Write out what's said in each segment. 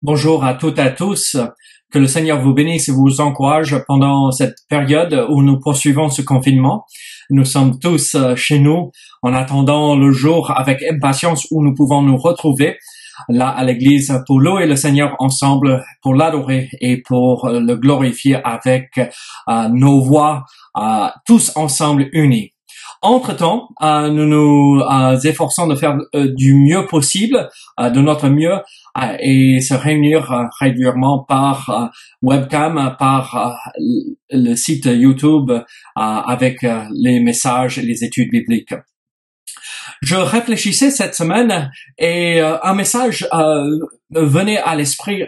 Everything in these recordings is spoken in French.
Bonjour à toutes et à tous. Que le Seigneur vous bénisse et vous encourage pendant cette période où nous poursuivons ce confinement. Nous sommes tous chez nous en attendant le jour avec impatience où nous pouvons nous retrouver là à l'église pour louer le Seigneur ensemble, pour l'adorer et pour le glorifier avec nos voix tous ensemble unis. Entre-temps, nous nous efforçons de faire du mieux possible, de notre mieux, et se réunir régulièrement par webcam, par le site YouTube, avec les messages et les études bibliques. Je réfléchissais cette semaine et un message venait à l'esprit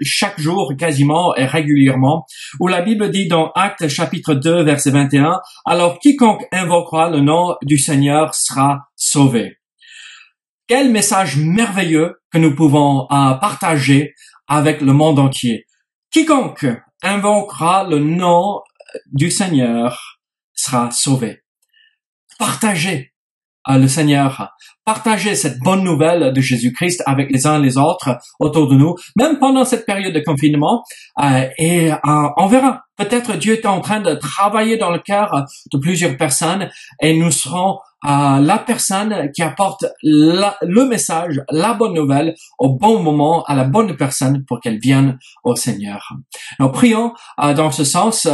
chaque jour, quasiment et régulièrement, où la Bible dit dans Actes chapitre 2, verset 21, « Alors quiconque invoquera le nom du Seigneur sera sauvé. » Quel message merveilleux que nous pouvons partager avec le monde entier. Quiconque invoquera le nom du Seigneur sera sauvé. Partagez le Seigneur, partagez cette bonne nouvelle de Jésus-Christ avec les uns et les autres autour de nous, même pendant cette période de confinement, et on verra. Peut-être Dieu est en train de travailler dans le cœur de plusieurs personnes et nous serons la personne qui apporte le message, la bonne nouvelle au bon moment à la bonne personne pour qu'elle vienne au Seigneur. Nous prions dans ce sens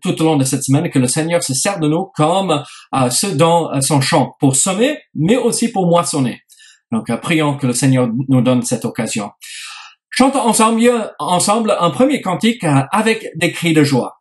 tout au long de cette semaine que le Seigneur se sert de nous comme ceux dans son champ pour semer, mais aussi pour moissonner. Donc prions que le Seigneur nous donne cette occasion. Chantons ensemble un premier cantique avec des cris de joie.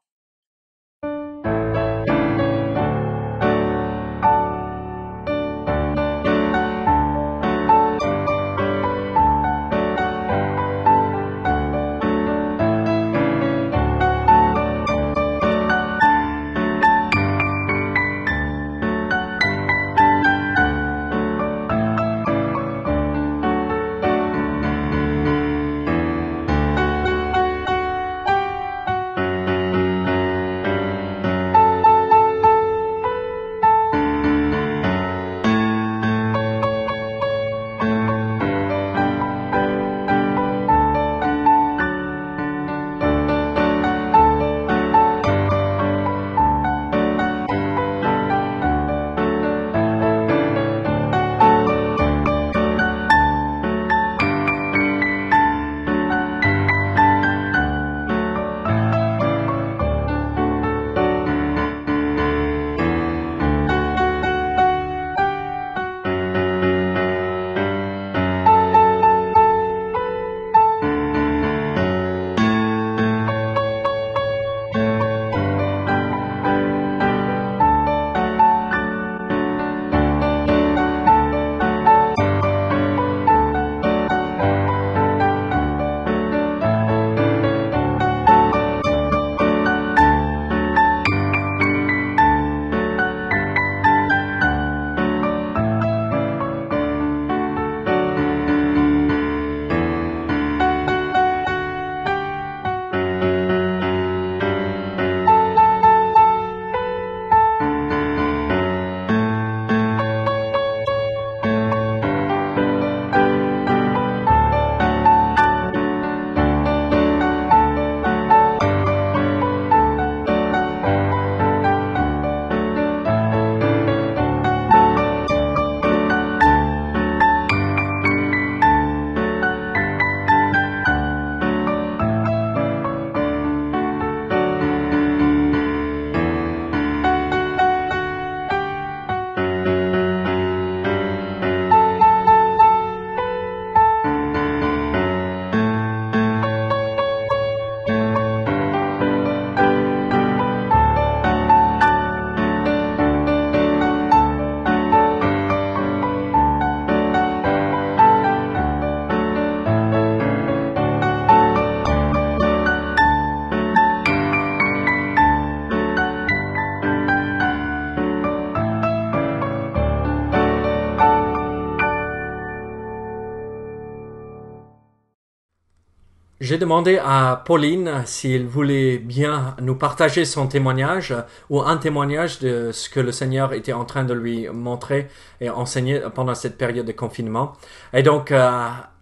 J'ai demandé à Pauline s'il voulait bien nous partager son témoignage ou un témoignage de ce que le Seigneur était en train de lui montrer et enseigner pendant cette période de confinement. Et donc,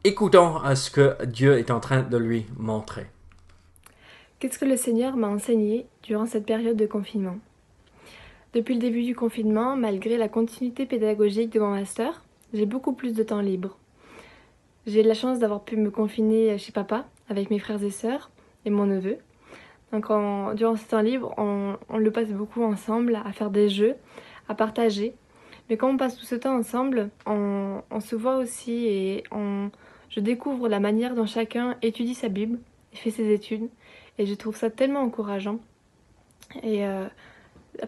écoutons ce que Dieu est en train de lui montrer. Qu'est-ce que le Seigneur m'a enseigné durant cette période de confinement? Depuis le début du confinement, malgré la continuité pédagogique de mon master, j'ai beaucoup plus de temps libre. J'ai de la chance d'avoir pu me confiner chez papa avec mes frères et sœurs et mon neveu. Donc durant ce temps libre, on le passe beaucoup ensemble, à faire des jeux, à partager. Mais quand on passe tout ce temps ensemble, on se voit aussi et je découvre la manière dont chacun étudie sa Bible et fait ses études. Et je trouve ça tellement encourageant. Et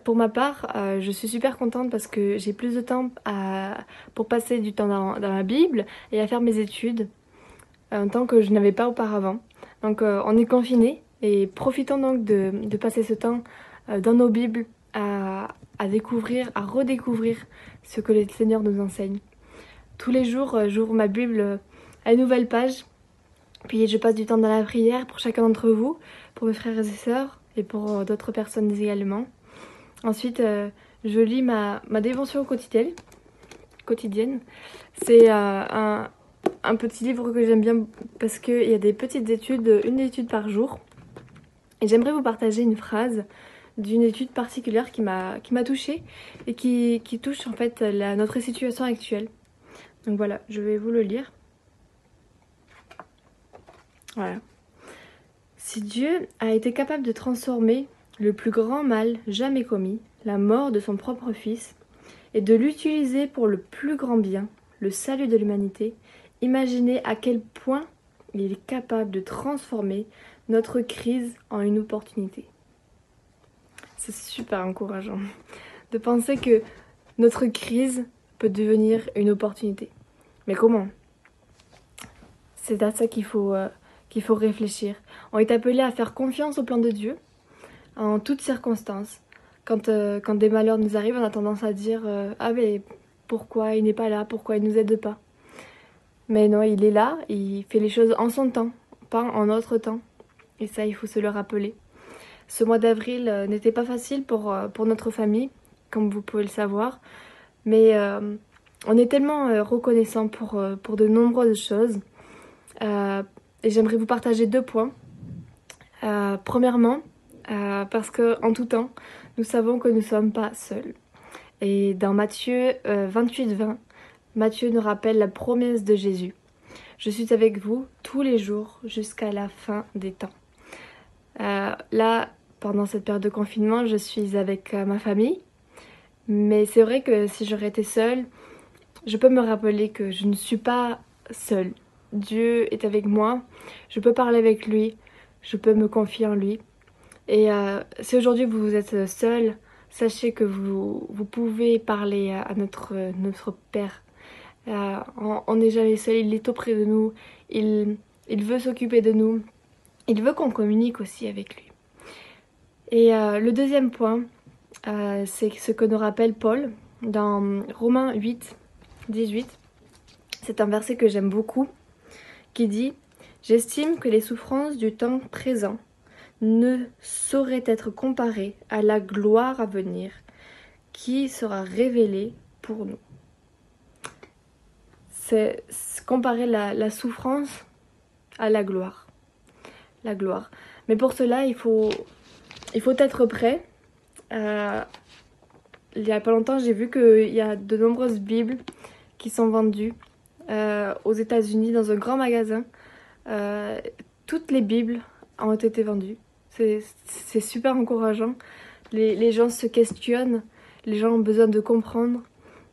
pour ma part, je suis super contente parce que j'ai plus de temps pour passer du temps dans la Bible et à faire mes études, en tant que je n'avais pas auparavant. Donc on est confinés et profitons donc de passer ce temps dans nos Bibles à découvrir, à redécouvrir ce que le Seigneur nous enseigne. Tous les jours, j'ouvre ma Bible à une nouvelle page, puis je passe du temps dans la prière pour chacun d'entre vous, pour mes frères et sœurs et pour d'autres personnes également. Ensuite, je lis ma dévotion quotidienne. C'est un petit livre que j'aime bien parce qu'il y a des petites études, une étude par jour. Et j'aimerais vous partager une phrase d'une étude particulière qui m'a touchée et qui touche en fait notre situation actuelle. Donc voilà, je vais vous le lire. Voilà. Si Dieu a été capable de transformer le plus grand mal jamais commis, la mort de son propre fils, et de l'utiliser pour le plus grand bien, le salut de l'humanité, imaginez à quel point il est capable de transformer notre crise en une opportunité. C'est super encourageant de penser que notre crise peut devenir une opportunité. Mais comment? C'est à ça qu'il faut réfléchir. On est appelé à faire confiance au plan de Dieu en toutes circonstances. Quand des malheurs nous arrivent, on a tendance à dire ah mais pourquoi il n'est pas là, pourquoi il nous aide pas. Mais non, il est là, il fait les choses en son temps, pas en notre temps. Et ça, il faut se le rappeler. Ce mois d'avril n'était pas facile pour notre famille, comme vous pouvez le savoir, mais on est tellement reconnaissant pour de nombreuses choses. Et j'aimerais vous partager 2 points. Premièrement, parce qu'en tout temps, nous savons que nous ne sommes pas seuls. Et dans Matthieu 28-20, Matthieu nous rappelle la promesse de Jésus. Je suis avec vous tous les jours jusqu'à la fin des temps. Là, pendant cette période de confinement, je suis avec ma famille. Mais c'est vrai que si j'aurais été seule, je peux me rappeler que je ne suis pas seule. Dieu est avec moi, je peux parler avec lui, je peux me confier en lui. Et si aujourd'hui vous êtes seul, sachez que vous pouvez parler à notre Père. On n'est jamais seul, il est auprès de nous, il veut s'occuper de nous, il veut qu'on communique aussi avec lui. Et le deuxième point, c'est ce que nous rappelle Paul dans Romains 8-18. C'est un verset que j'aime beaucoup, qui dit « J'estime que les souffrances du temps présent ne sauraient être comparées à la gloire à venir qui sera révélée pour nous. » C'est comparer la souffrance à la gloire. La gloire. Mais pour cela, il faut être prêt. Il n'y a pas longtemps, j'ai vu qu'il y a de nombreuses Bibles qui sont vendues aux États-Unis dans un grand magasin. Toutes les Bibles ont été vendues. C'est super encourageant. Les gens se questionnent, les gens ont besoin de comprendre,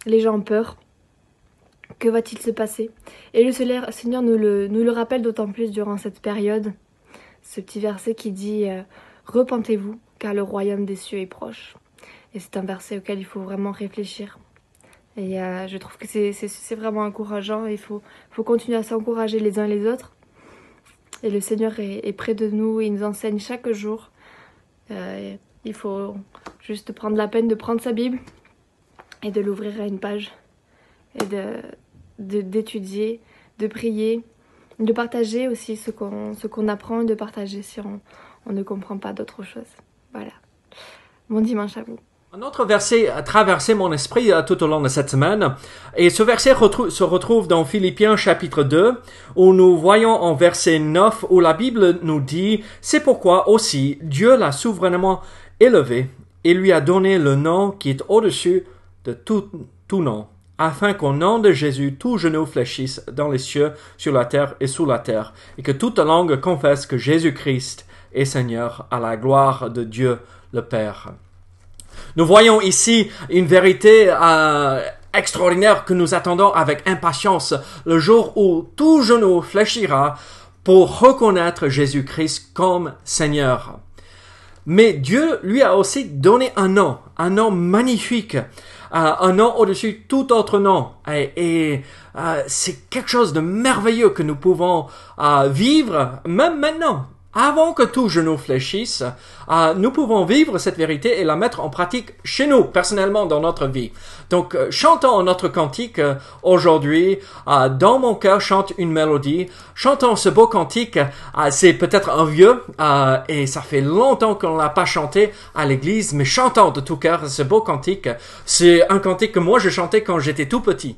les gens ont peur. Que va-t-il se passer? Et le Seigneur nous le rappelle d'autant plus durant cette période. Ce petit verset qui dit « Repentez-vous, car le royaume des cieux est proche ». Et c'est un verset auquel il faut vraiment réfléchir. Et je trouve que c'est vraiment encourageant. Il faut continuer à s'encourager les uns les autres. Et le Seigneur est près de nous, il nous enseigne chaque jour. Il faut juste prendre la peine de prendre sa Bible et de l'ouvrir à une page et d'étudier, de prier de partager aussi ce qu'on apprend et de partager si on ne comprend pas d'autre chose. Voilà. Bon dimanche à vous. Un autre verset a traversé mon esprit tout au long de cette semaine, et ce verset se retrouve dans Philippiens chapitre 2, où nous voyons en verset 9, où la Bible nous dit « C'est pourquoi aussi Dieu l'a souverainement élevé et lui a donné le nom qui est au-dessus de tout nom, afin qu'au nom de Jésus, tout genou fléchisse dans les cieux, sur la terre et sous la terre, et que toute langue confesse que Jésus-Christ est Seigneur, à la gloire de Dieu le Père. » Nous voyons ici une vérité extraordinaire que nous attendons avec impatience, le jour où tout genou fléchira pour reconnaître Jésus-Christ comme Seigneur. Mais Dieu lui a aussi donné un nom magnifique, un nom au-dessus de tout autre nom. Et c'est quelque chose de merveilleux que nous pouvons vivre, même maintenant. Avant que tout genou fléchisse, nous pouvons vivre cette vérité et la mettre en pratique chez nous, personnellement, dans notre vie. Donc, chantons notre cantique aujourd'hui. Dans mon cœur, chante une mélodie. Chantons ce beau cantique. C'est peut-être un vieux, et ça fait longtemps qu'on l'a pas chanté à l'église, mais chantons de tout cœur ce beau cantique. C'est un cantique que moi je chantais quand j'étais tout petit.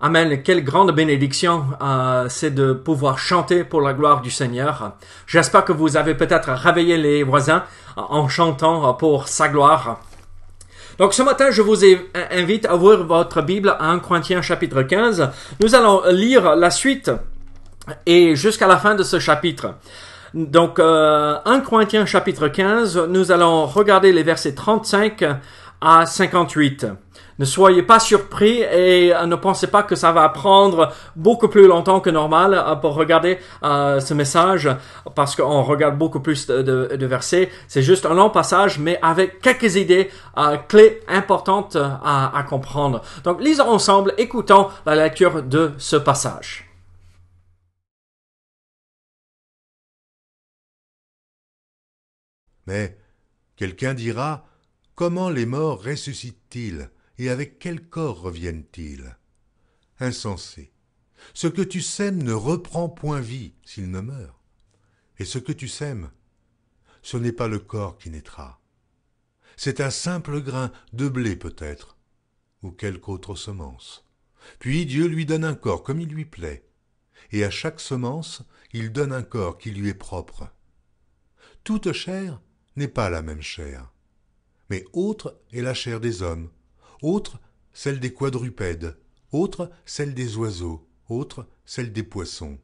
Amen. Quelle grande bénédiction c'est de pouvoir chanter pour la gloire du Seigneur. J'espère que vous avez peut-être réveillé les voisins en chantant pour sa gloire. Donc ce matin, je vous invite à ouvrir votre Bible à 1 Corinthiens chapitre 15. Nous allons lire la suite et jusqu'à la fin de ce chapitre. Donc 1 Corinthiens chapitre 15, nous allons regarder les versets 35 à 58. Ne soyez pas surpris et ne pensez pas que ça va prendre beaucoup plus longtemps que normal pour regarder ce message, parce qu'on regarde beaucoup plus de versets. C'est juste un long passage, mais avec quelques idées clés importantes à comprendre. Donc, lisons ensemble, écoutons la lecture de ce passage. Mais quelqu'un dira, comment les morts ressuscitent-ils ? Et avec quel corps reviennent-ils ? Insensé, ce que tu sèmes ne reprend point vie s'il ne meurt. Et ce que tu sèmes, ce n'est pas le corps qui naîtra. C'est un simple grain de blé peut-être, ou quelque autre semence. Puis Dieu lui donne un corps comme il lui plaît, et à chaque semence, il donne un corps qui lui est propre. Toute chair n'est pas la même chair, mais autre est la chair des hommes, autre celle des quadrupèdes, autre celle des oiseaux, autre celle des poissons.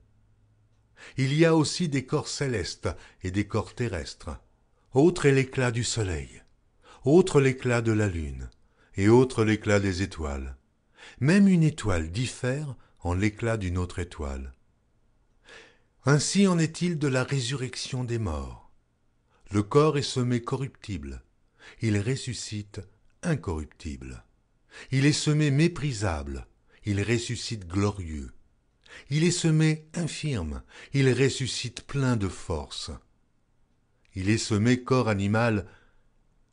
Il y a aussi des corps célestes et des corps terrestres. Autre est l'éclat du soleil, autre l'éclat de la lune, et autre l'éclat des étoiles. Même une étoile diffère en l'éclat d'une autre étoile. Ainsi en est-il de la résurrection des morts. Le corps est semé corruptible, il ressuscite incorruptible. Il est semé méprisable, il ressuscite glorieux. Il est semé infirme, il ressuscite plein de force. Il est semé corps animal,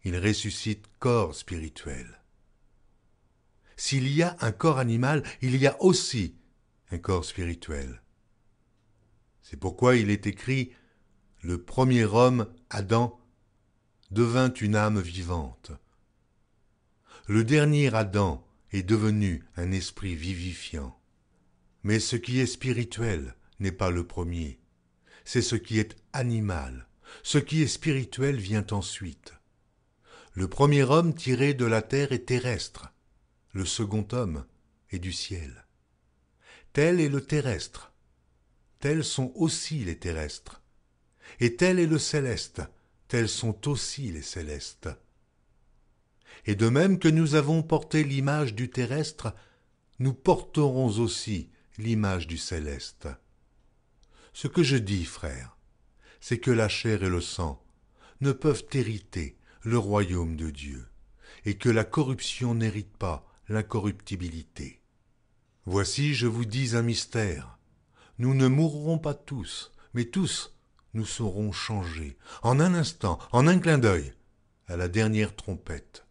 il ressuscite corps spirituel. S'il y a un corps animal, il y a aussi un corps spirituel. C'est pourquoi il est écrit « Le premier homme, Adam, devint une âme vivante. Le dernier Adam est devenu un esprit vivifiant. Mais ce qui est spirituel n'est pas le premier, c'est ce qui est animal. Ce qui est spirituel vient ensuite. Le premier homme tiré de la terre est terrestre, le second homme est du ciel. Tel est le terrestre, tels sont aussi les terrestres. Et tel est le céleste, tels sont aussi les célestes. Et de même que nous avons porté l'image du terrestre, nous porterons aussi l'image du céleste. Ce que je dis, frères, c'est que la chair et le sang ne peuvent hériter le royaume de Dieu, et que la corruption n'hérite pas l'incorruptibilité. Voici, je vous dis un mystère. Nous ne mourrons pas tous, mais tous nous serons changés, en un instant, en un clin d'œil, à la dernière trompette.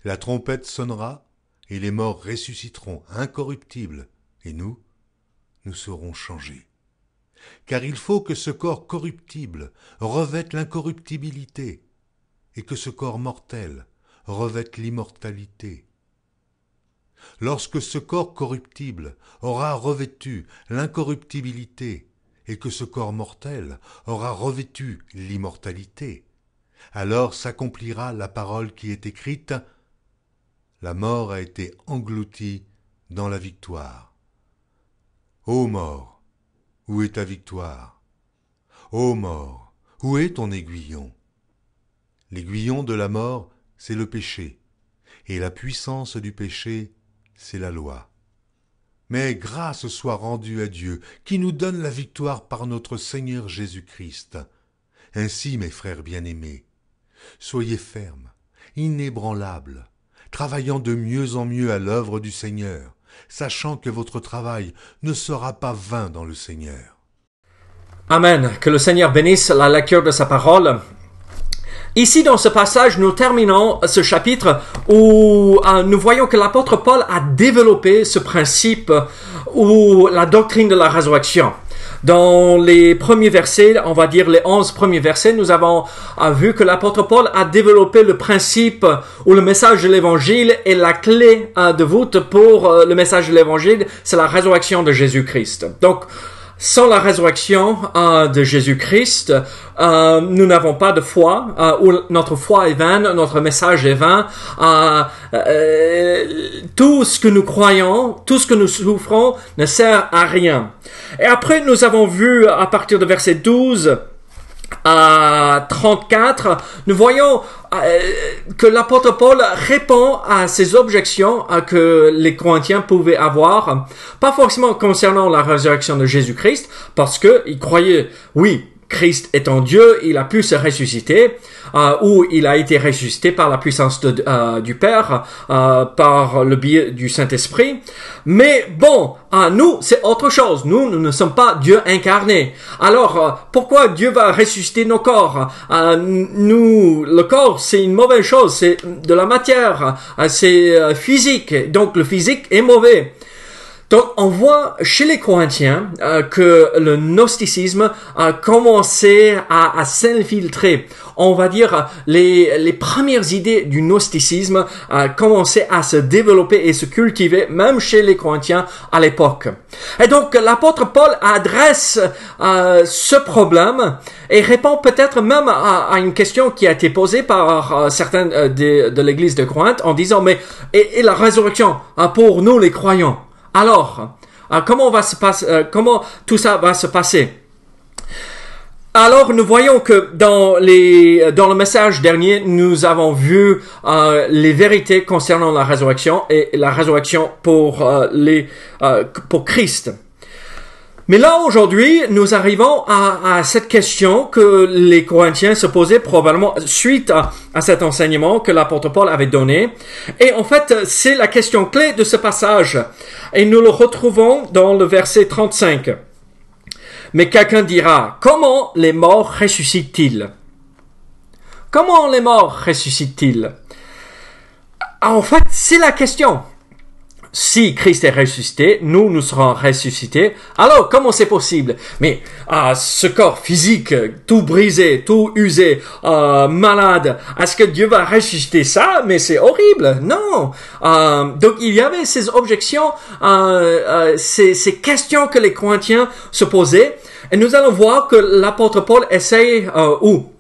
La trompette sonnera, et les morts ressusciteront incorruptibles, et nous serons changés. Car il faut que ce corps corruptible revête l'incorruptibilité, et que ce corps mortel revête l'immortalité. Lorsque ce corps corruptible aura revêtu l'incorruptibilité, et que ce corps mortel aura revêtu l'immortalité, alors s'accomplira la parole qui est écrite « La mort a été engloutie dans la victoire. Ô mort, où est ta victoire? Ô mort, où est ton aiguillon? L'aiguillon de la mort, c'est le péché, et la puissance du péché, c'est la loi. Mais grâce soit rendue à Dieu, qui nous donne la victoire par notre Seigneur Jésus-Christ. Ainsi, mes frères bien-aimés, soyez fermes, inébranlables, travaillant de mieux en mieux à l'œuvre du Seigneur, sachant que votre travail ne sera pas vain dans le Seigneur. Amen. Que le Seigneur bénisse la lecture de sa parole. Ici, dans ce passage, nous terminons ce chapitre où nous voyons que l'apôtre Paul a développé ce principe ou la doctrine de la résurrection. Dans les premiers versets, on va dire les 11 premiers versets, nous avons vu que l'apôtre Paul a développé le principe où le message de l'évangile est la clé de voûte pour le message de l'évangile, c'est la résurrection de Jésus-Christ. Donc, sans la résurrection de Jésus-Christ, nous n'avons pas de foi, ou notre foi est vaine, notre message est vain. Tout ce que nous croyons, tout ce que nous souffrons ne sert à rien. Et après, nous avons vu à partir de verset 12 à 34, nous voyons que l'apôtre Paul répond à ces objections que les Corinthiens pouvaient avoir, pas forcément concernant la résurrection de Jésus-Christ, parce que ils croyaient, oui, Christ étant Dieu, il a pu se ressusciter, ou il a été ressuscité par la puissance du Père, par le biais du Saint-Esprit. Mais bon, nous, c'est autre chose. Nous ne sommes pas Dieu incarné. Alors, pourquoi Dieu va ressusciter nos corps? Le corps, c'est une mauvaise chose, c'est de la matière, c'est physique. Donc, le physique est mauvais. Donc, on voit chez les Corinthiens que le gnosticisme a commencé à s'infiltrer. On va dire les premières idées du gnosticisme commençaient à se développer et se cultiver, même chez les Corinthiens à l'époque. Et donc, l'apôtre Paul adresse ce problème et répond peut-être même à une question qui a été posée par certains de l'église de Corinthe en disant, mais et la résurrection pour nous les croyants? Alors, comment tout ça va se passer? Alors, nous voyons que dans le message dernier, nous avons vu les vérités concernant la résurrection et la résurrection pour Christ. Mais là, aujourd'hui, nous arrivons à cette question que les Corinthiens se posaient probablement suite à cet enseignement que l'apôtre Paul avait donné. Et en fait, c'est la question clé de ce passage. Et nous le retrouvons dans le verset 35. Mais quelqu'un dira, comment les morts ressuscitent-ils? Comment les morts ressuscitent-ils? En fait, c'est la question. Si Christ est ressuscité, nous serons ressuscités. Alors, comment c'est possible? Mais ce corps physique, tout brisé, tout usé, malade, est-ce que Dieu va ressusciter ça? Mais c'est horrible. Non. Donc, il y avait ces objections, ces questions que les Corinthiens se posaient. Et nous allons voir que l'apôtre Paul essaye,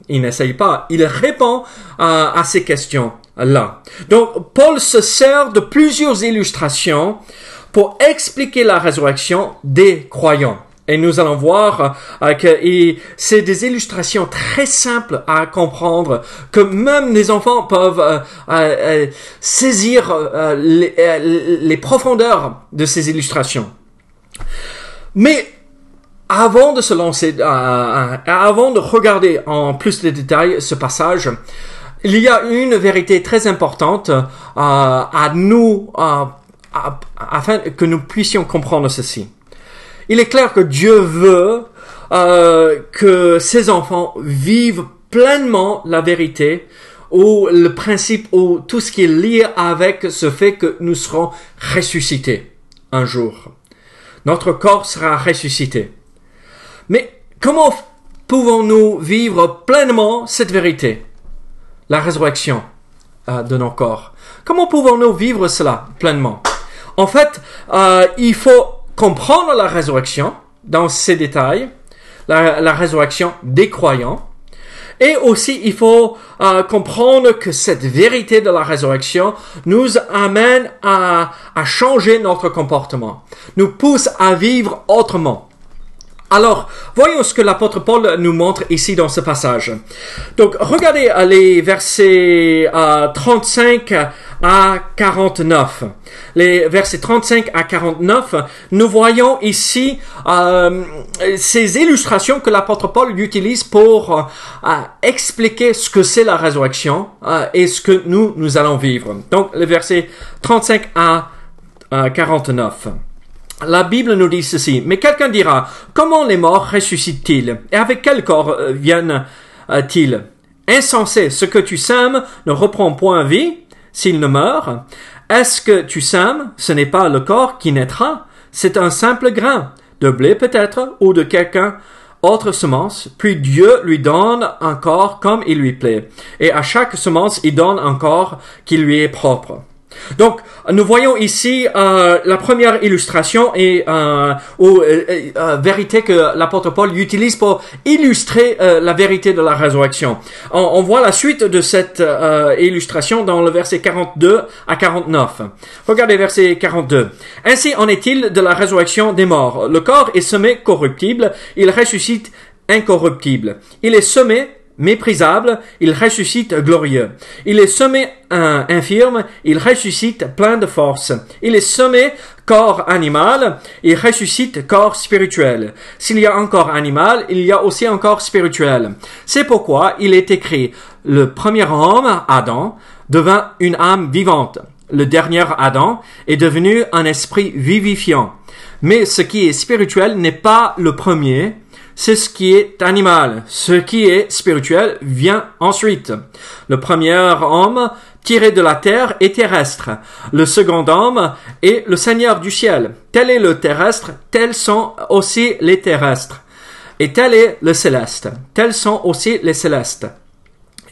il n'essaye pas, il répond à ces questions. Là. Donc, Paul se sert de plusieurs illustrations pour expliquer la résurrection des croyants. Et nous allons voir que c'est des illustrations très simples à comprendre, que même les enfants peuvent saisir les profondeurs de ces illustrations. Mais avant de se lancer, avant de regarder en plus de détails ce passage, il y a une vérité très importante à nous, afin que nous puissions comprendre ceci. Il est clair que Dieu veut que ses enfants vivent pleinement la vérité ou le principe ou tout ce qui est lié avec ce fait que nous serons ressuscités un jour. Notre corps sera ressuscité. Mais comment pouvons-nous vivre pleinement cette vérité? La résurrection de nos corps. Comment pouvons-nous vivre cela pleinement? En fait, il faut comprendre la résurrection dans ses détails, la résurrection des croyants, et aussi il faut comprendre que cette vérité de la résurrection nous amène à changer notre comportement, nous pousse à vivre autrement. Alors, voyons ce que l'apôtre Paul nous montre ici dans ce passage. Donc, regardez les versets 35 à 49. Les versets 35 à 49, nous voyons ici ces illustrations que l'apôtre Paul utilise pour expliquer ce que c'est la résurrection et ce que nous allons vivre. Donc, les versets 35 à 49. La Bible nous dit ceci. Mais quelqu'un dira, comment les morts ressuscitent-ils? Et avec quel corps viennent-ils? Insensé, ce que tu sèmes ne reprend point vie s'il ne meurt. Est-ce que tu sèmes? Ce n'est pas le corps qui naîtra. C'est un simple grain, de blé peut-être, ou de quelqu'un autre semence. Puis Dieu lui donne un corps comme il lui plaît. Et à chaque semence, il donne un corps qui lui est propre. Donc, nous voyons ici la première illustration et vérité que l'apôtre Paul utilise pour illustrer la vérité de la résurrection. On voit la suite de cette illustration dans le verset 42 à 49. Regardez verset 42. Ainsi en est-il de la résurrection des morts. Le corps est semé corruptible, il ressuscite incorruptible. Il est semé méprisable, il ressuscite glorieux. Il est semé infirme, il ressuscite plein de force. Il est semé corps animal, il ressuscite corps spirituel. S'il y a un corps animal, il y a aussi un corps spirituel. C'est pourquoi il est écrit, le premier homme, Adam, devint une âme vivante. Le dernier Adam est devenu un esprit vivifiant. Mais ce qui est spirituel n'est pas le premier, c'est ce qui est animal. Ce qui est spirituel vient ensuite. Le premier homme, tiré de la terre, est terrestre. Le second homme est le Seigneur du ciel. Tel est le terrestre, tels sont aussi les terrestres. Et tel est le céleste. Tels sont aussi les célestes.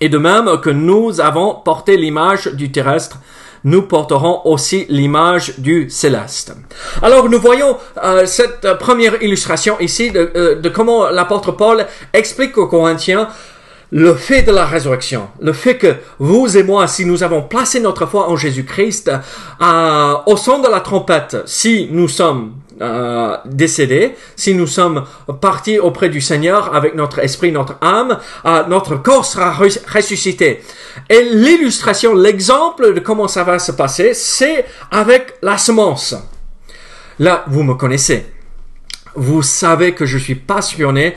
Et de même que nous avons porté l'image du terrestre, nous porterons aussi l'image du céleste. Alors nous voyons cette première illustration ici de comment l'apôtre Paul explique aux Corinthiens le fait de la résurrection, le fait que vous et moi, si nous avons placé notre foi en Jésus-Christ, au son de la trompette, si nous sommes décédés, si nous sommes partis auprès du Seigneur avec notre esprit, notre âme, notre corps sera ressuscité. Et l'illustration, l'exemple de comment ça va se passer, c'est avec la semence. Là, vous me connaissez. Vous savez que je suis passionné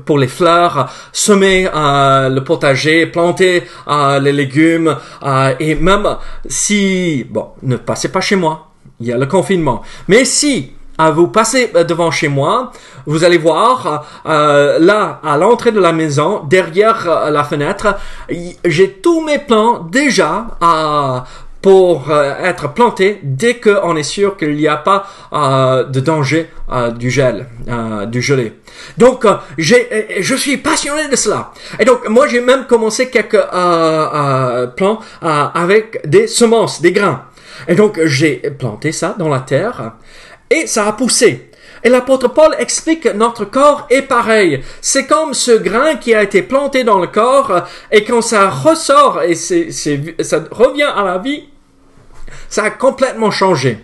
pour les fleurs, semer le potager, planter les légumes, et même si, bon, ne passez pas chez moi, il y a le confinement, mais si vous passez devant chez moi, vous allez voir, là, à l'entrée de la maison, derrière la fenêtre, j'ai tous mes plants déjà pour être planté dès qu'on est sûr qu'il n'y a pas de danger du gelé. Donc, je suis passionné de cela. Et donc, moi, j'ai même commencé quelques plants avec des semences, des grains. Et donc, j'ai planté ça dans la terre et ça a poussé. Et l'apôtre Paul explique que notre corps est pareil. C'est comme ce grain qui a été planté dans le corps et quand ça ressort et ça revient à la vie, ça a complètement changé.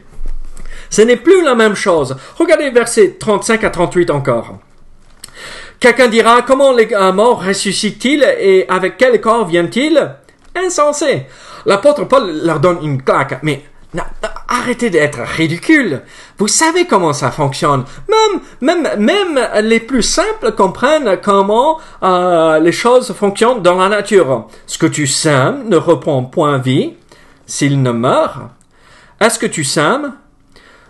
Ce n'est plus la même chose. Regardez versets 35 à 38 encore. Quelqu'un dira, comment les morts ressuscitent-ils et avec quel corps viennent-ils? Insensé. L'apôtre Paul leur donne une claque. Mais arrêtez d'être ridicule. Vous savez comment ça fonctionne. Même les plus simples comprennent comment les choses fonctionnent dans la nature. Ce que tu sèmes ne reprend point vie s'il ne meurt. Est-ce que tu sèmes?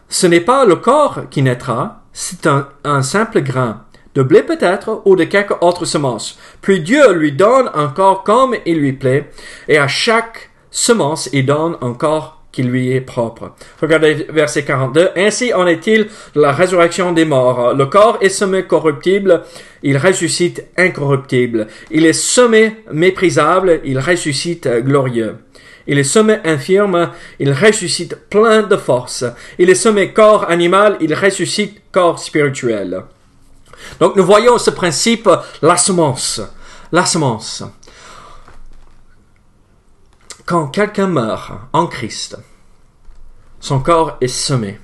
Ce n'est pas le corps qui naîtra, c'est un simple grain, de blé peut-être ou de quelque autre semence. Puis Dieu lui donne un corps comme il lui plaît, et à chaque semence il donne un corps qui lui est propre. Regardez verset 42. Ainsi en est-il de la résurrection des morts. Le corps est semé corruptible, il ressuscite incorruptible. Il est semé méprisable, il ressuscite glorieux. Il est semé infirme, il ressuscite plein de force. Il est semé corps animal, il ressuscite corps spirituel. Donc nous voyons ce principe, la semence. La semence. Quand quelqu'un meurt en Christ, son corps est semé.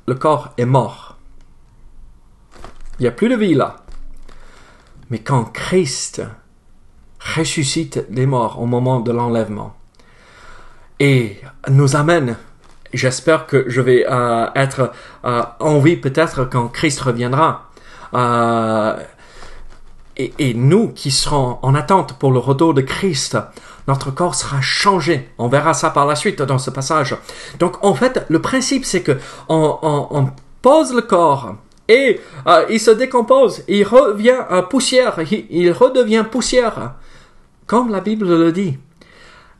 Le corps est mort. Il n'y a plus de vie là. Mais quand Christ ressuscite les morts au moment de l'enlèvement et nous amène, j'espère que je vais être en vie peut-être quand Christ reviendra, et nous qui serons en attente pour le retour de Christ, notre corps sera changé. On verra ça par la suite dans ce passage. Donc en fait le principe c'est que on pose le corps et il se décompose, il revient poussière, il redevient poussière, comme la Bible le dit.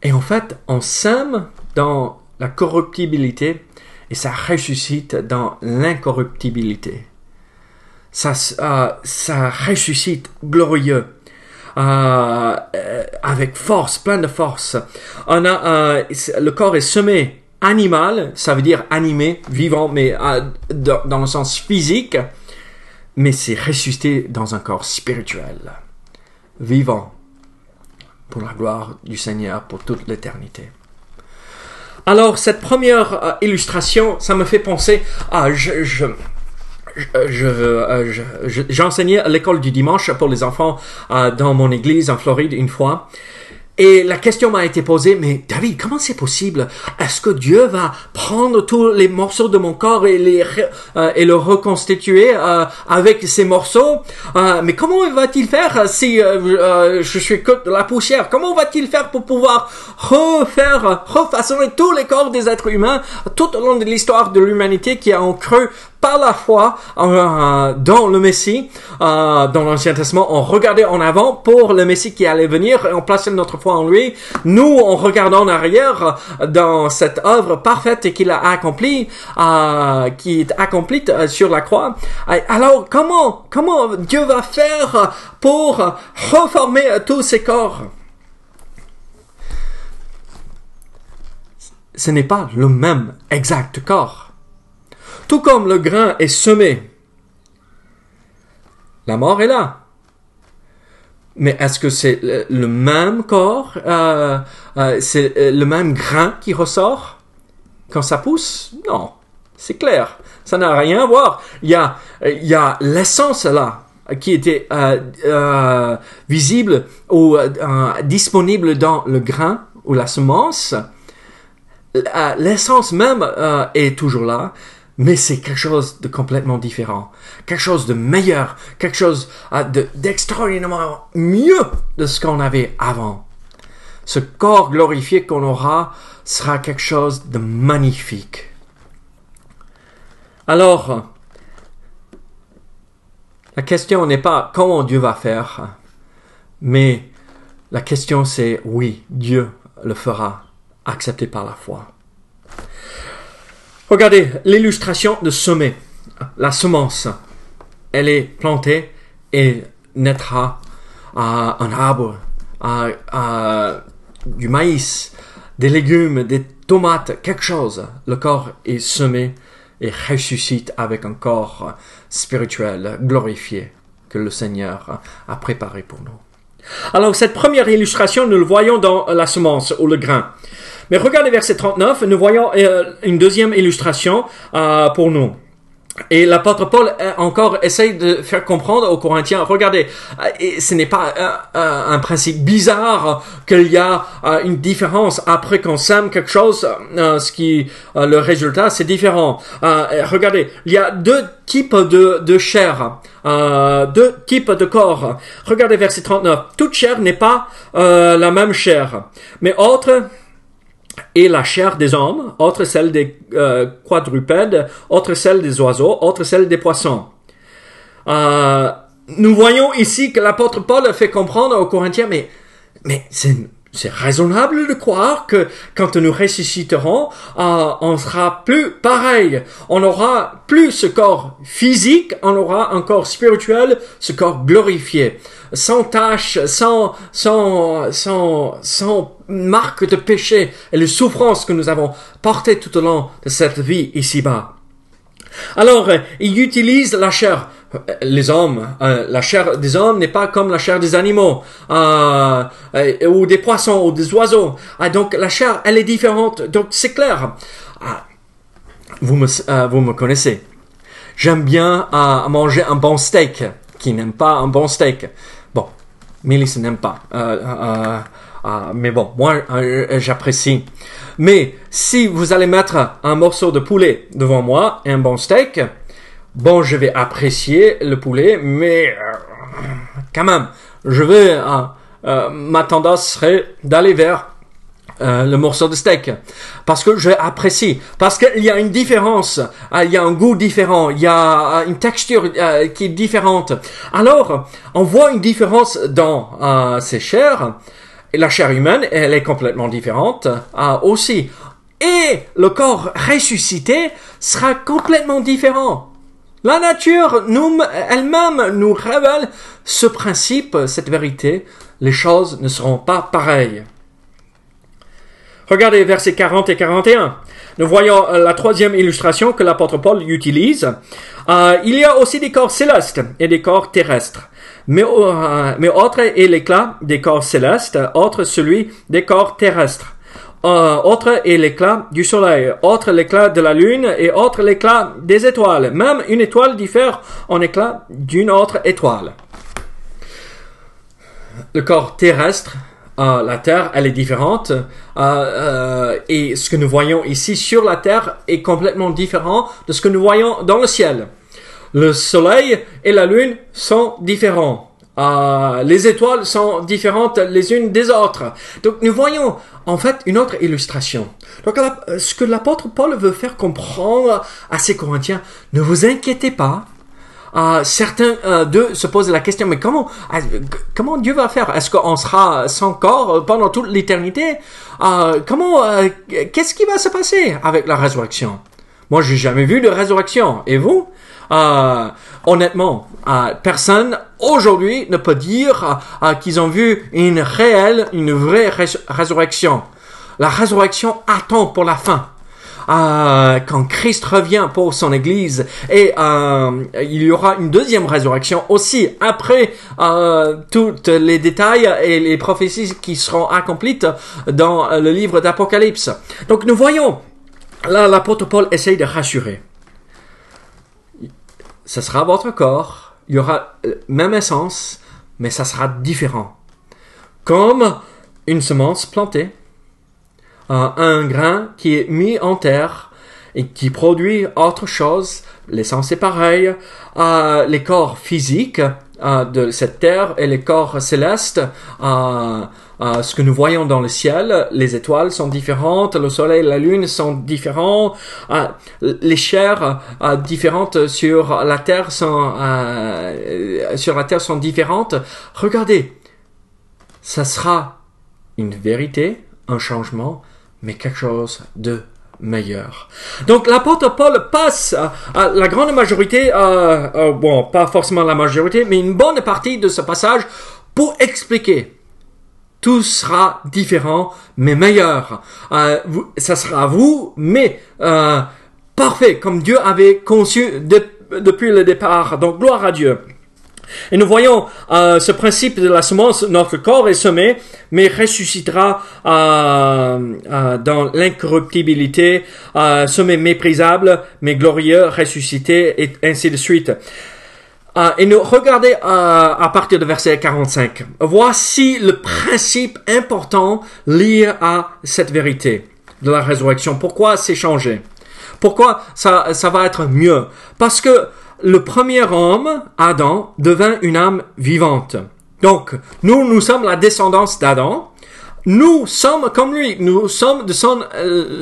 Et en fait, on sème dans la corruptibilité et ça ressuscite dans l'incorruptibilité. Ça ressuscite glorieux, avec force, plein de force. Le corps est semé animal, ça veut dire animé, vivant, mais dans le sens physique, mais c'est ressuscité dans un corps spirituel, vivant, pour la gloire du Seigneur pour toute l'éternité. Alors, cette première illustration, ça me fait penser à... J'enseignais à l'école du dimanche pour les enfants dans mon église en Floride une fois. Et la question m'a été posée, mais David, comment c'est possible? Est-ce que Dieu va prendre tous les morceaux de mon corps et le reconstituer avec ces morceaux? Mais comment va-t-il faire si je suis que de la poussière? Comment va-t-il faire pour pouvoir refaçonner tous les corps des êtres humains tout au long de l'histoire de l'humanité qui ont cru par la foi dans le Messie, dans l'Ancien Testament, on regardait en avant pour le Messie qui allait venir et on plaçait notre foi en lui. Nous, on regardait en arrière dans cette œuvre parfaite qu'il a accomplie, qui est accomplie sur la croix. Alors, comment Dieu va faire pour reformer tous ces corps? Ce n'est pas le même exact corps. Tout comme le grain est semé, la mort est là. Mais est-ce que c'est le même corps, c'est le même grain qui ressort quand ça pousse? Non, c'est clair. Ça n'a rien à voir. Il y a l'essence là qui était visible ou disponible dans le grain ou la semence. L'essence même est toujours là, mais c'est quelque chose de complètement différent, quelque chose de meilleur, quelque chose d'extraordinairement mieux de ce qu'on avait avant. Ce corps glorifié qu'on aura sera quelque chose de magnifique. Alors, la question n'est pas comment Dieu va faire, mais la question c'est oui, Dieu le fera, accepté par la foi. Regardez l'illustration de semer. La semence, elle est plantée et naîtra un arbre, du maïs, des légumes, des tomates, quelque chose. Le corps est semé et ressuscite avec un corps spirituel glorifié que le Seigneur a préparé pour nous. Alors cette première illustration, nous le voyons dans la semence ou le grain. Mais regardez verset 39, nous voyons une deuxième illustration pour nous. Et l'apôtre Paul encore essaye de faire comprendre aux Corinthiens, regardez, ce n'est pas un principe bizarre qu'il y a une différence après qu'on sème quelque chose, le résultat c'est différent. Regardez, il y a deux types de chair, deux types de corps. Regardez verset 39, toute chair n'est pas la même chair, mais autre et la chair des hommes, autre celle des quadrupèdes, autre celle des oiseaux, autre celle des poissons. Nous voyons ici que l'apôtre Paul fait comprendre aux Corinthiens, mais c'est raisonnable de croire que quand nous ressusciterons, on sera plus pareil. On aura plus ce corps physique, on aura un corps spirituel, ce corps glorifié, sans tache, sans marque de péché et les souffrances que nous avons portées tout au long de cette vie ici-bas. Alors, il utilise la chair. Les hommes, la chair des hommes n'est pas comme la chair des animaux, ou des poissons, ou des oiseaux. Donc, la chair, elle est différente. Donc, c'est clair. Vous me connaissez. J'aime bien manger un bon steak. Qui n'aime pas un bon steak? Bon, Mélissa n'aime pas. Mais bon, moi, j'apprécie. Mais si vous allez mettre un morceau de poulet devant moi et un bon steak, bon, je vais apprécier le poulet, mais quand même, ma tendance serait d'aller vers le morceau de steak, parce que je apprécie, parce qu'il y a une différence, il y a un goût différent, il y a une texture qui est différente. Alors, on voit une différence dans ces chairs. Et la chair humaine, elle est complètement différente aussi. Et le corps ressuscité sera complètement différent. La nature elle-même nous révèle ce principe, cette vérité. Les choses ne seront pas pareilles. Regardez versets 40 et 41. Nous voyons la troisième illustration que l'apôtre Paul utilise. Il y a aussi des corps célestes et des corps terrestres. Mais autre est l'éclat des corps célestes, autre celui des corps terrestres. Autre est l'éclat du soleil, autre l'éclat de la lune et autre l'éclat des étoiles. Même une étoile diffère en éclat d'une autre étoile. Le corps terrestre, la terre, elle est différente, et ce que nous voyons ici sur la terre est complètement différent de ce que nous voyons dans le ciel. Le soleil et la lune sont différents. Les étoiles sont différentes les unes des autres. Donc nous voyons en fait une autre illustration. Donc ce que l'apôtre Paul veut faire comprendre à ses Corinthiens, ne vous inquiétez pas. Certains d'eux se posent la question, mais comment Dieu va faire? Est-ce qu'on sera sans corps pendant toute l'éternité? Qu'est-ce qui va se passer avec la résurrection? Moi, j'ai jamais vu de résurrection. Et vous? Honnêtement, personne aujourd'hui ne peut dire qu'ils ont vu une vraie résurrection. La résurrection attend pour la fin. quand Christ revient pour son Église, et il y aura une deuxième résurrection aussi après tous les détails et les prophéties qui seront accomplies dans le livre d'Apocalypse. Donc nous voyons, là l'apôtre Paul essaye de rassurer. Ce sera votre corps, il y aura même essence, mais ça sera différent. Comme une semence plantée, un grain qui est mis en terre et qui produit autre chose, l'essence est pareille, les corps physiques de cette terre et les corps célestes, ce que nous voyons dans le ciel, les étoiles sont différentes, le soleil et la lune sont différents, les chairs différentes sur la terre sont différentes. Regardez, ça sera une vérité, un changement, mais quelque chose de meilleur. Donc l'apôtre Paul passe à la grande majorité, bon, pas forcément la majorité, mais une bonne partie de ce passage pour expliquer. Tout sera différent, mais meilleur. Ça sera vous, mais parfait, comme Dieu avait conçu depuis le départ. Donc gloire à Dieu. Et nous voyons ce principe de la semence, notre corps est semé, mais ressuscitera dans l'incorruptibilité, semé méprisable, mais glorieux, ressuscité, et ainsi de suite. Et nous regardez à partir de verset 45. Voici le principe important lié à cette vérité de la résurrection. Pourquoi c'est changé? Pourquoi ça va être mieux? Parce que le premier homme, Adam, devint une âme vivante. Donc, nous sommes la descendance d'Adam. Nous sommes comme lui. Nous sommes de son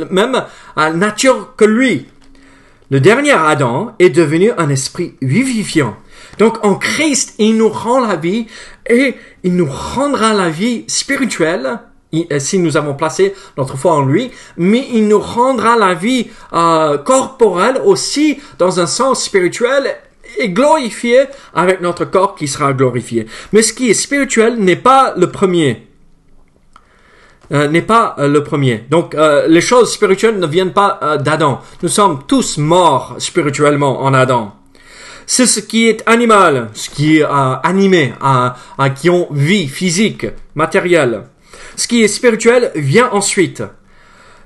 même nature que lui. Le dernier Adam est devenu un esprit vivifiant. Donc, en Christ, il nous rend la vie et il nous rendra la vie spirituelle si nous avons placé notre foi en lui, mais il nous rendra la vie corporelle aussi dans un sens spirituel et glorifié avec notre corps qui sera glorifié. Mais ce qui est spirituel n'est pas le premier. Donc, les choses spirituelles ne viennent pas d'Adam. Nous sommes tous morts spirituellement en Adam. C'est ce qui est animal, ce qui est animé, qui ont vie physique, matérielle. Ce qui est spirituel vient ensuite.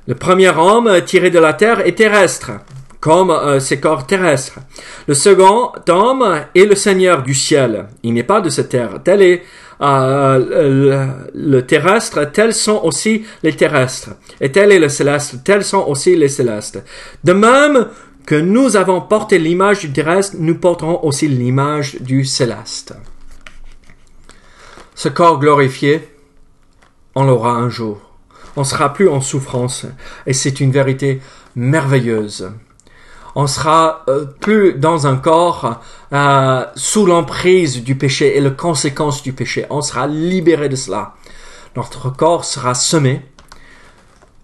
Le premier homme tiré de la terre est terrestre, comme ces corps terrestres. Le second homme est le Seigneur du ciel. Il n'est pas de cette terre. Tel est le terrestre, tels sont aussi les terrestres. Et tel est le céleste, tels sont aussi les célestes. De même que nous avons porté l'image du terrestre, nous porterons aussi l'image du céleste. Ce corps glorifié, on l'aura un jour. On sera plus en souffrance. Et c'est une vérité merveilleuse. On sera plus dans un corps sous l'emprise du péché et les conséquences du péché. On sera libéré de cela. Notre corps sera semé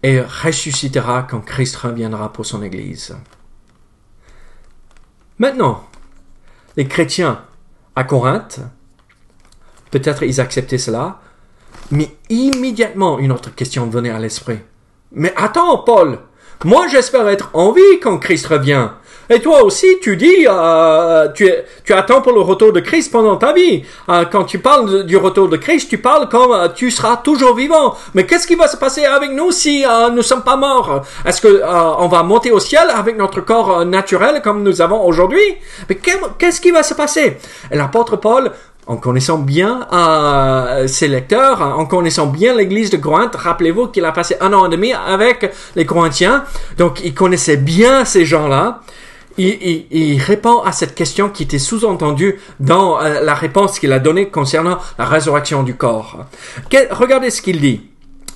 et ressuscitera quand Christ reviendra pour son Église. Maintenant, les chrétiens à Corinthe, peut-être ils acceptaient cela, mais immédiatement, une autre question venait à l'esprit. Mais attends, Paul, moi j'espère être en vie quand Christ revient. Et toi aussi, tu dis, tu attends pour le retour de Christ pendant ta vie. Quand tu parles du retour de Christ, tu parles comme tu seras toujours vivant. Mais qu'est-ce qui va se passer avec nous si nous sommes pas morts? Est-ce que on va monter au ciel avec notre corps naturel comme nous avons aujourd'hui? Mais qu'est-ce qui va se passer? Et l'apôtre Paul, en connaissant bien ses lecteurs, en connaissant bien l'église de Corinthe, rappelez-vous qu'il a passé 1 an et demi avec les Corinthiens, donc il connaissait bien ces gens-là. Il répond à cette question qui était sous-entendue dans la réponse qu'il a donnée concernant la résurrection du corps. Regardez ce qu'il dit.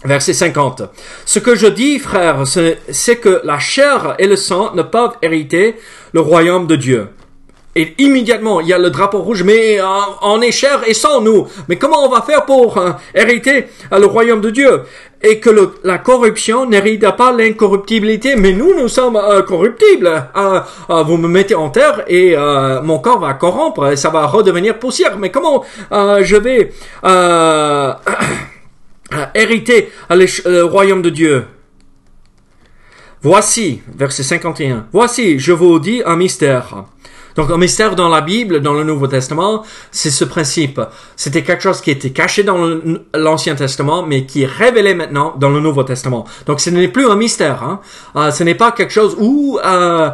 Verset 50. Ce que je dis, frères, c'est que la chair et le sang ne peuvent hériter le royaume de Dieu. Et immédiatement, il y a le drapeau rouge, mais on est chair et sang, nous. Mais comment on va faire pour hériter le royaume de Dieu? Et que la corruption n'hérite pas l'incorruptibilité, mais nous sommes corruptibles. Vous me mettez en terre et mon corps va corrompre, et ça va redevenir poussière. Mais comment je vais hériter le royaume de Dieu? Voici, verset 51, voici, je vous dis un mystère. Donc un mystère dans la Bible, dans le Nouveau Testament, c'est ce principe. C'était quelque chose qui était caché dans l'Ancien Testament, mais qui est révélé maintenant dans le Nouveau Testament. Donc ce n'est plus un mystère. Ce n'est pas quelque chose où je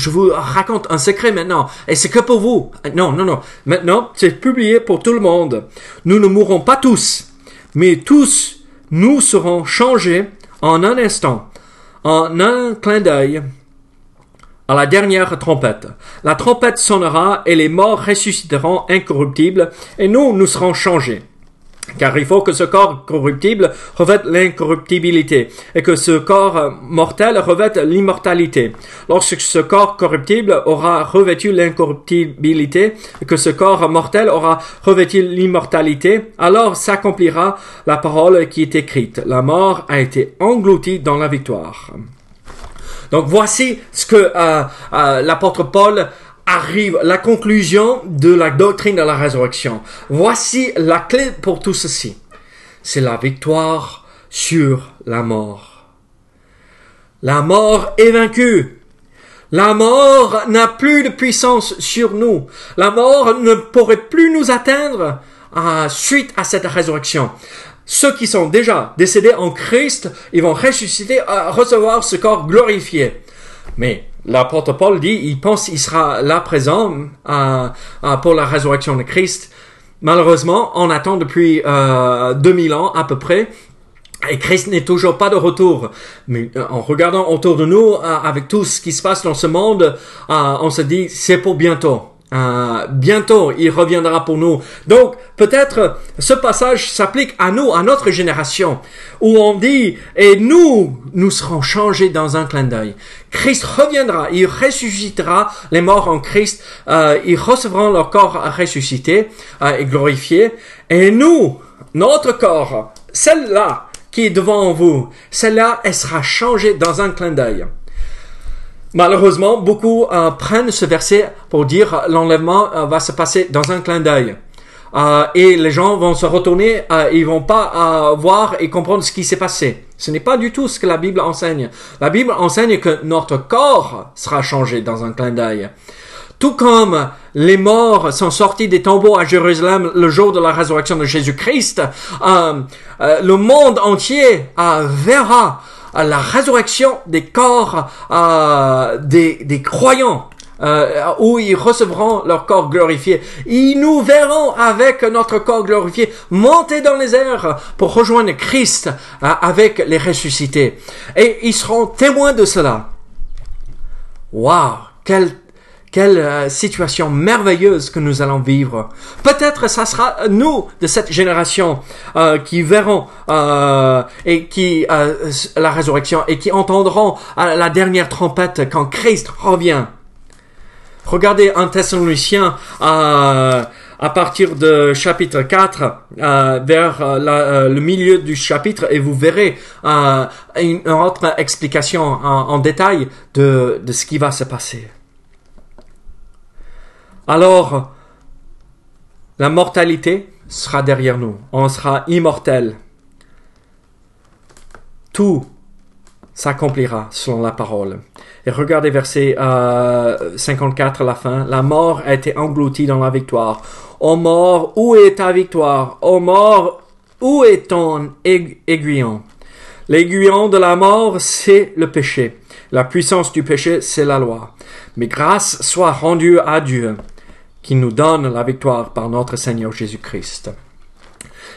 vous raconte un secret maintenant, et c'est que pour vous. Non. Maintenant, c'est publié pour tout le monde. Nous ne mourrons pas tous, mais tous, nous serons changés en un instant, en un clin d'œil, à la dernière trompette. La trompette sonnera et les morts ressusciteront incorruptibles et nous serons changés. Car il faut que ce corps corruptible revête l'incorruptibilité et que ce corps mortel revête l'immortalité. Lorsque ce corps corruptible aura revêtu l'incorruptibilité et que ce corps mortel aura revêtu l'immortalité, alors s'accomplira la parole qui est écrite. La mort a été engloutie dans la victoire. Donc voici ce que l'apôtre Paul arrive, la conclusion de la doctrine de la résurrection. Voici la clé pour tout ceci. C'est la victoire sur la mort. La mort est vaincue. La mort n'a plus de puissance sur nous. La mort ne pourrait plus nous atteindre suite à cette résurrection. Ceux qui sont déjà décédés en Christ, ils vont ressusciter, recevoir ce corps glorifié. Mais l'apôtre Paul dit, il pense qu'il sera là présent pour la résurrection de Christ. Malheureusement, on attend depuis 2000 ans à peu près, et Christ n'est toujours pas de retour. Mais en regardant autour de nous, avec tout ce qui se passe dans ce monde, on se dit, c'est pour bientôt. Bientôt, il reviendra pour nous. Donc, peut-être, ce passage s'applique à nous, à notre génération, où on dit, et nous serons changés dans un clin d'œil. Christ reviendra, il ressuscitera les morts en Christ, ils recevront leur corps ressuscité et glorifié, et nous, notre corps, celle-là qui est devant vous, celle-là, elle sera changée dans un clin d'œil. Malheureusement, beaucoup prennent ce verset pour dire l'enlèvement va se passer dans un clin d'œil. Et les gens vont se retourner, ils vont pas voir et comprendre ce qui s'est passé. Ce n'est pas du tout ce que la Bible enseigne. La Bible enseigne que notre corps sera changé dans un clin d'œil. Tout comme les morts sont sortis des tombeaux à Jérusalem le jour de la résurrection de Jésus-Christ, le monde entier verra la résurrection des corps des croyants, où ils recevront leur corps glorifié. Ils nous verront avec notre corps glorifié monter dans les airs pour rejoindre Christ avec les ressuscités. Et ils seront témoins de cela. Waouh! Quelle situation merveilleuse que nous allons vivre. Peut-être ça sera nous de cette génération qui verrons la résurrection et qui entendront la dernière trompette quand Christ revient. Regardez 1 Thessaloniciens à partir de chapitre 4 vers le milieu du chapitre et vous verrez une autre explication en détail de ce qui va se passer. Alors, la mortalité sera derrière nous. On sera immortel. Tout s'accomplira selon la parole. Et regardez verset 54 à la fin. La mort a été engloutie dans la victoire. Ô mort, où est ta victoire? Ô mort, où est ton aiguillon? L'aiguillon de la mort, c'est le péché. La puissance du péché, c'est la loi. Mais grâce soit rendue à Dieu, qui nous donne la victoire par notre Seigneur Jésus-Christ.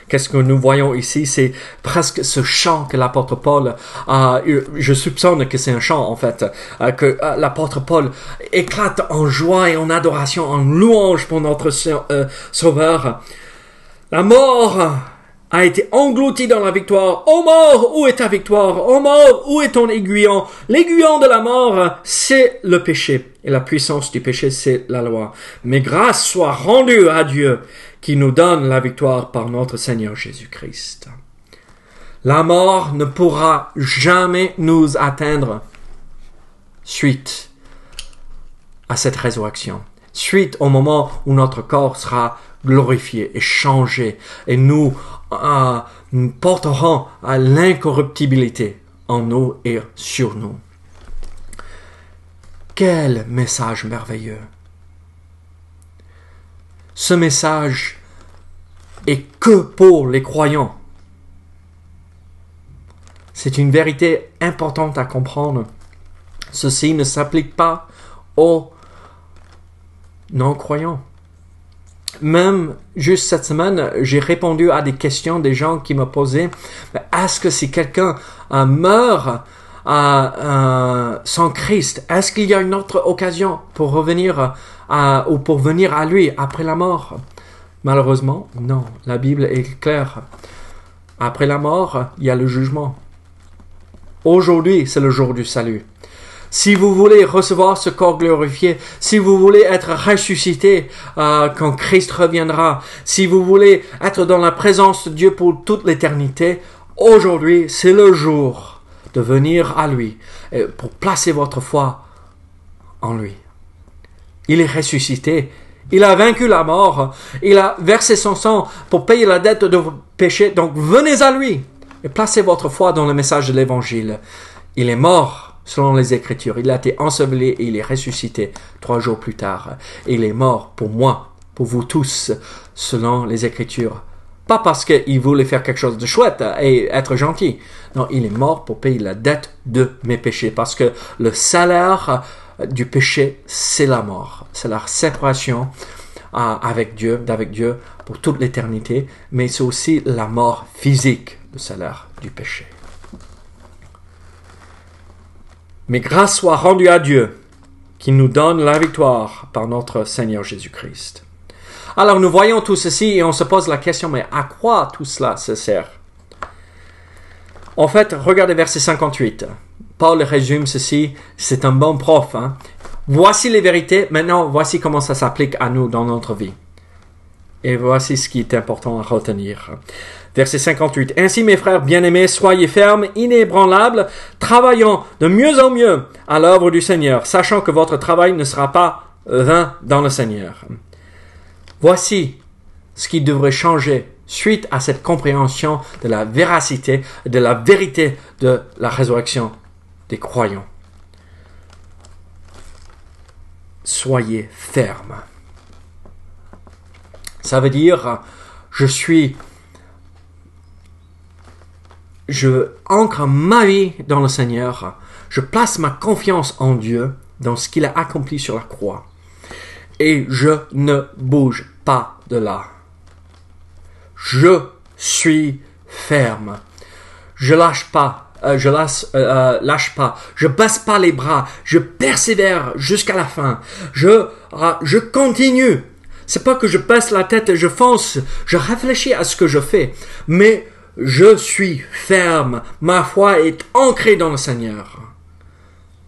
Qu'est-ce que nous voyons ici? C'est presque ce chant que l'apôtre Paul, je soupçonne que c'est un chant en fait, que l'apôtre Paul éclate en joie et en adoration, en louange pour notre Sauveur. La mort a été englouti dans la victoire. Ô mort, où est ta victoire? Ô mort, où est ton aiguillon? L'aiguillon de la mort, c'est le péché. Et la puissance du péché, c'est la loi. Mais grâce soit rendue à Dieu, qui nous donne la victoire par notre Seigneur Jésus-Christ. La mort ne pourra jamais nous atteindre suite à cette résurrection. Suite au moment où notre corps sera glorifié et changé. Et nous porterons à l'incorruptibilité en nous et sur nous. Quel message merveilleux! Ce message est que pour les croyants. C'est une vérité importante à comprendre. Ceci ne s'applique pas aux non-croyants. Même juste cette semaine, j'ai répondu à des questions des gens qui me posaient « Est-ce que si quelqu'un meurt sans Christ, est-ce qu'il y a une autre occasion pour revenir ou pour venir à lui après la mort ?» Malheureusement, non. La Bible est claire. Après la mort, il y a le jugement. Aujourd'hui, c'est le jour du salut. Si vous voulez recevoir ce corps glorifié, si vous voulez être ressuscité quand Christ reviendra, si vous voulez être dans la présence de Dieu pour toute l'éternité, aujourd'hui, c'est le jour de venir à lui pour placer votre foi en lui. Il est ressuscité. Il a vaincu la mort. Il a versé son sang pour payer la dette de vos péchés. Donc venez à lui et placez votre foi dans le message de l'Évangile. Il est mort selon les Écritures. Il a été enseveli et il est ressuscité 3 jours plus tard. Et il est mort pour moi, pour vous tous, selon les Écritures. Pas parce qu'il voulait faire quelque chose de chouette et être gentil. Non, il est mort pour payer la dette de mes péchés. Parce que le salaire du péché, c'est la mort. C'est la séparation d'avec Dieu pour toute l'éternité. Mais c'est aussi la mort physique, le salaire du péché. Mais grâce soit rendue à Dieu, qui nous donne la victoire par notre Seigneur Jésus-Christ. Alors nous voyons tout ceci et on se pose la question, mais à quoi tout cela se sert? En fait, regardez verset 58. Paul résume ceci, c'est un bon prof. Voici les vérités, maintenant voici comment ça s'applique à nous dans notre vie. Et voici ce qui est important à retenir. Verset 58. Ainsi, mes frères bien-aimés, soyez fermes, inébranlables, travaillant de mieux en mieux à l'œuvre du Seigneur, sachant que votre travail ne sera pas vain dans le Seigneur. Voici ce qui devrait changer suite à cette compréhension de la véracité, de la vérité de la résurrection des croyants. Soyez fermes. Ça veut dire, je ancre ma vie dans le Seigneur. Je place ma confiance en Dieu, dans ce qu'il a accompli sur la croix. Et je ne bouge pas de là. Je suis ferme. Je lâche pas. Lâche pas. Je baisse pas les bras. Je persévère jusqu'à la fin. Je continue. C'est pas que je baisse la tête et je fonce. Je réfléchis à ce que je fais. Mais je suis ferme. Ma foi est ancrée dans le Seigneur.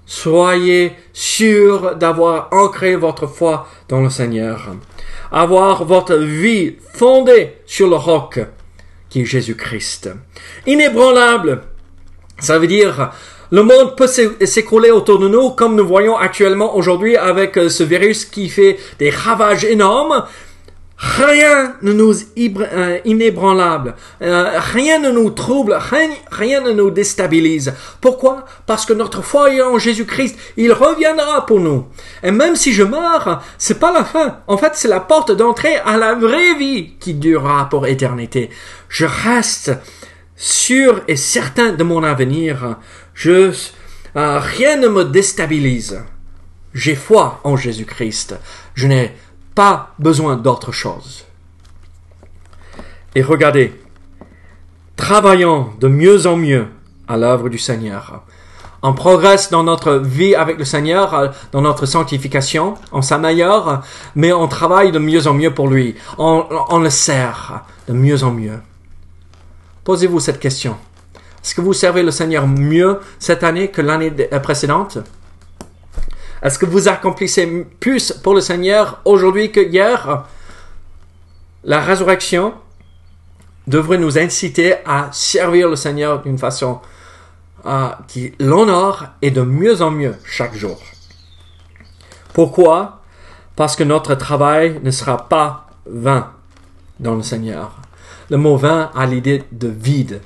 Soyez sûrs d'avoir ancré votre foi dans le Seigneur. Avoir votre vie fondée sur le roc qui est Jésus-Christ. Inébranlable. Ça veut dire, le monde peut s'écrouler autour de nous, comme nous voyons actuellement aujourd'hui avec ce virus qui fait des ravages énormes. Rien ne nous inébranlable, rien ne nous trouble, rien ne nous déstabilise. Pourquoi? Parce que notre foi est en Jésus-Christ, il reviendra pour nous. Et même si je meurs, c'est pas la fin. En fait, c'est la porte d'entrée à la vraie vie qui durera pour éternité. Je reste sûr et certain de mon avenir. Rien ne me déstabilise. J'ai foi en Jésus-Christ. Je n'ai pas besoin d'autre chose. Et regardez, travaillons de mieux en mieux à l'œuvre du Seigneur. On progresse dans notre vie avec le Seigneur, dans notre sanctification, on s'améliore, mais on travaille de mieux en mieux pour lui. On le sert de mieux en mieux. Posez-vous cette question. Est-ce que vous servez le Seigneur mieux cette année que l'année précédente? Est-ce que vous accomplissez plus pour le Seigneur aujourd'hui que hier? La résurrection devrait nous inciter à servir le Seigneur d'une façon qui l'honore et de mieux en mieux chaque jour. Pourquoi? Parce que notre travail ne sera pas vain dans le Seigneur. Le mot vain a l'idée de vide.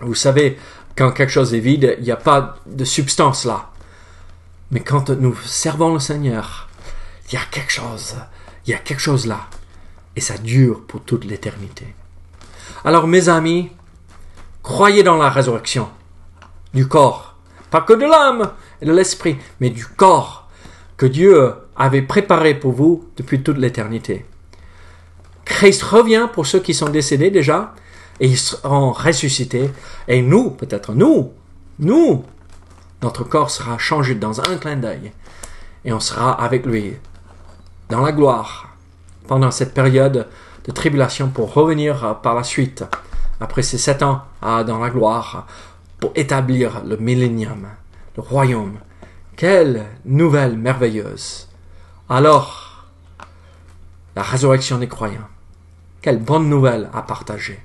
Vous savez, Quand quelque chose est vide, il n'y a pas de substance là. Mais quand nous servons le Seigneur, il y a quelque chose là. Et ça dure pour toute l'éternité. Alors mes amis, croyez dans la résurrection du corps. Pas que de l'âme et de l'esprit, mais du corps que Dieu avait préparé pour vous depuis toute l'éternité. Christ revient pour ceux qui sont décédés déjà, et ils seront ressuscités. Et nous, peut-être nous, notre corps sera changé dans un clin d'œil. Et on sera avec lui dans la gloire pendant cette période de tribulation pour revenir par la suite, après ces 7 ans dans la gloire, pour établir le millénium, le royaume. Quelle nouvelle merveilleuse! Alors, la résurrection des croyants. Quelle bonne nouvelle à partager.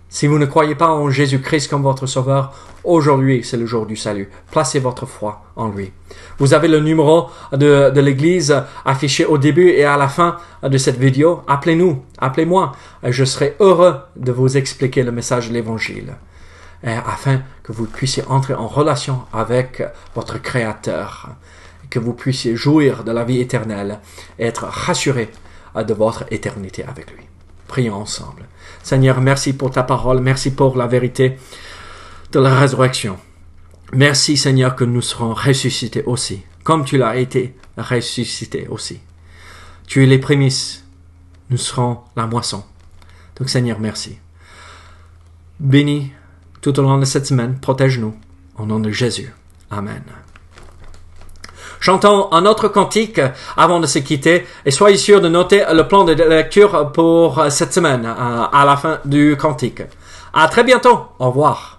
Si vous ne croyez pas en Jésus-Christ comme votre sauveur, aujourd'hui c'est le jour du salut. Placez votre foi en lui. Vous avez le numéro de l'église affiché au début et à la fin de cette vidéo. Appelez-nous, appelez-moi. Je serai heureux de vous expliquer le message de l'évangile, afin que vous puissiez entrer en relation avec votre Créateur, que vous puissiez jouir de la vie éternelle et être rassurés de votre éternité avec lui. Prions ensemble. Seigneur, merci pour ta parole, merci pour la vérité de la résurrection. Merci Seigneur que nous serons ressuscités aussi, comme tu l'as été ressuscité aussi. Tu es les prémices, nous serons la moisson. Donc Seigneur, merci. Bénis tout au long de cette semaine, protège-nous, au nom de Jésus. Amen. Chantons un autre cantique avant de se quitter et soyez sûrs de noter le plan de lecture pour cette semaine à la fin du cantique. À très bientôt. Au revoir.